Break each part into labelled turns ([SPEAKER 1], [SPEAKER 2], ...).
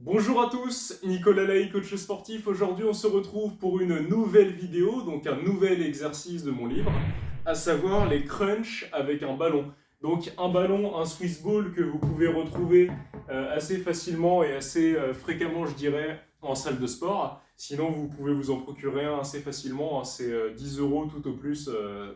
[SPEAKER 1] Bonjour à tous, Nicolas Laï, coach sportif. Aujourd'hui, on se retrouve pour une nouvelle vidéo, donc un nouvel exercice de mon livre, à savoir les crunchs avec un ballon. Donc un ballon, un Swiss ball que vous pouvez retrouver assez facilement et assez fréquemment, je dirais, en salle de sport. Sinon, vous pouvez vous en procurer un assez facilement, hein. C'est 10 € tout au plus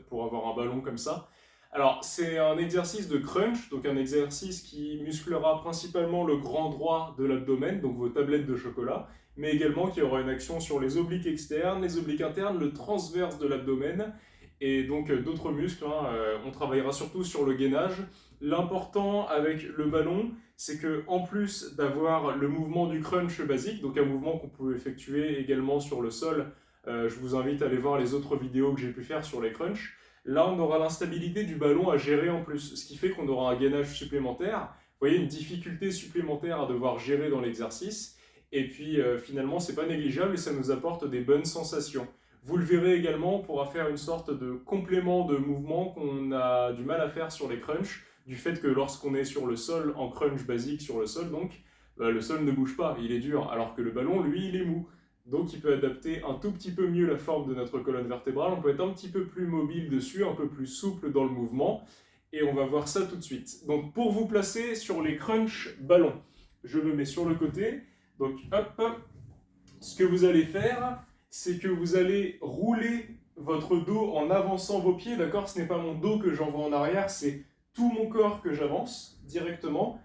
[SPEAKER 1] pour avoir un ballon comme ça. Alors, c'est un exercice de crunch, donc un exercice qui musclera principalement le grand droit de l'abdomen, donc vos tablettes de chocolat, mais également qui aura une action sur les obliques externes, les obliques internes, le transverse de l'abdomen, et donc d'autres muscles, hein. On travaillera surtout sur le gainage. L'important avec le ballon, c'est que en plus d'avoir le mouvement du crunch basique, donc un mouvement qu'on peut effectuer également sur le sol, je vous invite à aller voir les autres vidéos que j'ai pu faire sur les crunchs. Là, on aura l'instabilité du ballon à gérer en plus, ce qui fait qu'on aura un gainage supplémentaire. Vous voyez, une difficulté supplémentaire à devoir gérer dans l'exercice. Et puis, finalement, c'est pas négligeable et ça nous apporte des bonnes sensations. Vous le verrez également, on pourra faire une sorte de complément de mouvement qu'on a du mal à faire sur les crunchs, du fait que lorsqu'on est sur le sol, en crunch basique sur le sol, donc, le sol ne bouge pas, il est dur, alors que le ballon, lui, il est mou. Donc il peut adapter un tout petit peu mieux la forme de notre colonne vertébrale, on peut être un petit peu plus mobile dessus, un peu plus souple dans le mouvement, et on va voir ça tout de suite. Donc pour vous placer sur les crunch ballons, je me mets sur le côté, donc hop, ce que vous allez faire, c'est que vous allez rouler votre dos en avançant vos pieds, d'accord? Ce n'est pas mon dos que j'envoie en arrière, c'est tout mon corps que j'avance directement,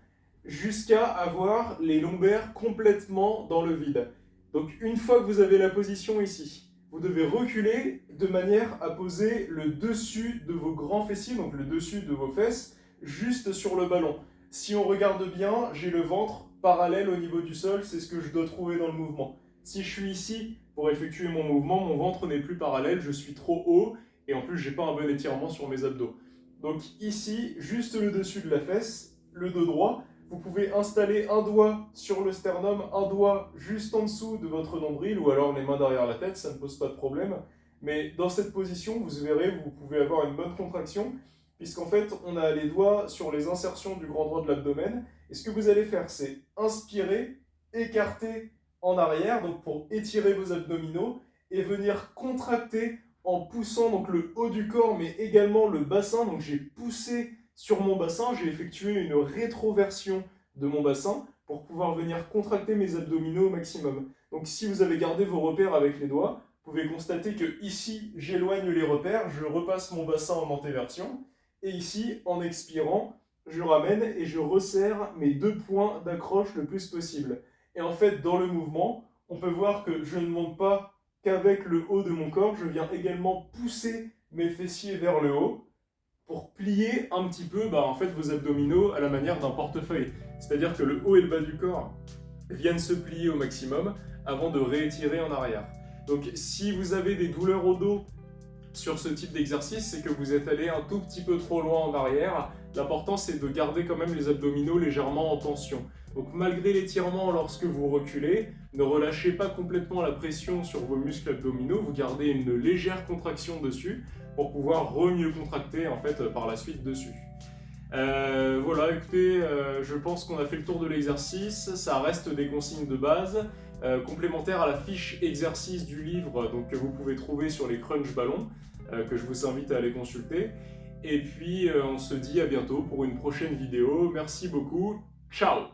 [SPEAKER 1] jusqu'à avoir les lombaires complètement dans le vide. Donc une fois que vous avez la position ici, vous devez reculer de manière à poser le dessus de vos grands fessiers, donc le dessus de vos fesses, juste sur le ballon. Si on regarde bien, j'ai le ventre parallèle au niveau du sol, c'est ce que je dois trouver dans le mouvement. Si je suis ici pour effectuer mon mouvement, mon ventre n'est plus parallèle, je suis trop haut, et en plus j'ai pas un bon étirement sur mes abdos. Donc ici, juste le dessus de la fesse, le dos droit, vous pouvez installer un doigt sur le sternum, un doigt juste en dessous de votre nombril, ou alors les mains derrière la tête, ça ne pose pas de problème. Mais dans cette position, vous verrez, vous pouvez avoir une bonne contraction, puisqu'en fait, on a les doigts sur les insertions du grand droit de l'abdomen. Et ce que vous allez faire, c'est inspirer, écarter en arrière, donc pour étirer vos abdominaux, et venir contracter en poussant donc le haut du corps, mais également le bassin. Donc j'ai poussé sur mon bassin, j'ai effectué une rétroversion de mon bassin pour pouvoir venir contracter mes abdominaux au maximum. Donc si vous avez gardé vos repères avec les doigts, vous pouvez constater que ici, j'éloigne les repères, je repasse mon bassin en antéversion, et ici, en expirant, je ramène et je resserre mes deux points d'accroche le plus possible. Et en fait, dans le mouvement, on peut voir que je ne monte pas qu'avec le haut de mon corps, je viens également pousser mes fessiers vers le haut, pour plier un petit peu en fait, vos abdominaux à la manière d'un portefeuille. C'est-à-dire que le haut et le bas du corps viennent se plier au maximum avant de réétirer en arrière. Donc si vous avez des douleurs au dos sur ce type d'exercice, c'est que vous êtes allé un tout petit peu trop loin en arrière. L'important, c'est de garder quand même les abdominaux légèrement en tension. Donc malgré l'étirement lorsque vous reculez, ne relâchez pas complètement la pression sur vos muscles abdominaux, vous gardez une légère contraction dessus pour pouvoir mieux contracter en fait par la suite dessus. Voilà, écoutez, je pense qu'on a fait le tour de l'exercice, ça reste des consignes de base, complémentaires à la fiche exercice du livre donc, que vous pouvez trouver sur les crunch ballons, que je vous invite à aller consulter. Et puis on se dit à bientôt pour une prochaine vidéo, merci beaucoup, ciao!